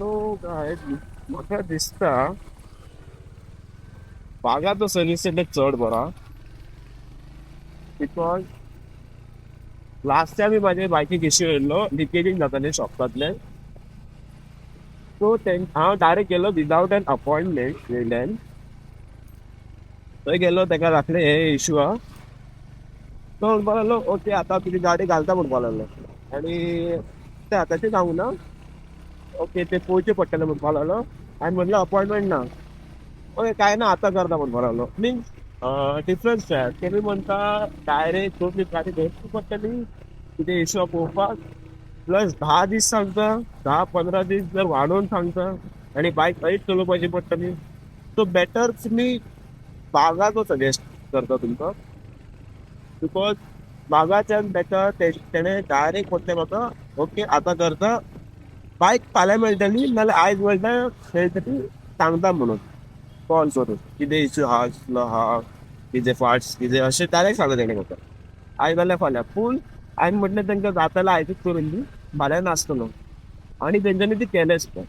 so काय म्हाका दिसता बागाचो सनसेट चड बरो बिकॉज लास्ट टायम मी माझे बायकीक इश्यू येयल्लो लिकेजींग जातालें शॉपसांतल्यान सो हांव डायरेक्ट गेलो विदावट एन अपॉयंटमेंट वयल्यान थंय गेलो ताका दाखले हे इश्यू आहा तो म्हणपा लागलो ओके आतां तुजी गाडी घालता म्हणपा लागलो आनी ते आतांचें सांगू ना ओके ते पळोवचें पडटलें म्हणपा लागलो हांवें म्हणलें अपॉयंटमेंट ना ओके काय ना आतां करता म्हणपा लागलो मिन्स डिफरन्स काय तेमी म्हणटा डायरेक्ट दोन दीस गाडी घेवची पडटली कितें इश्यू पळोवपाक प्लस 10 दीस सांगता 10-15 दीस जर वाडोवन सांगता आनी बायक थंयच चलोवपाची पडटली सो बेटर तुमी बागाचो सजेस्ट करता तुमकां बिकॉज बागाच्यान बेटर तेणें डायरेक्ट म्हटलें म्हाका ओके आतां करता बायक फाल्यां मेळटली नाल्यार आयज मेळटा खंय तरी सांगता म्हणून कॉल करून कितें इश्यू आहा कसलो आहा कितें पार्ट्स कितें अशें डायरेक्ट सांगलें तेणें म्हाका आयज नाल्यार फाल्यां पूण हांवें म्हटलें तांकां जाता जाल्यार आयजूच करून दी फाल्यां नासतलो आनी तेंच्यांनी ती केलें सुद्दां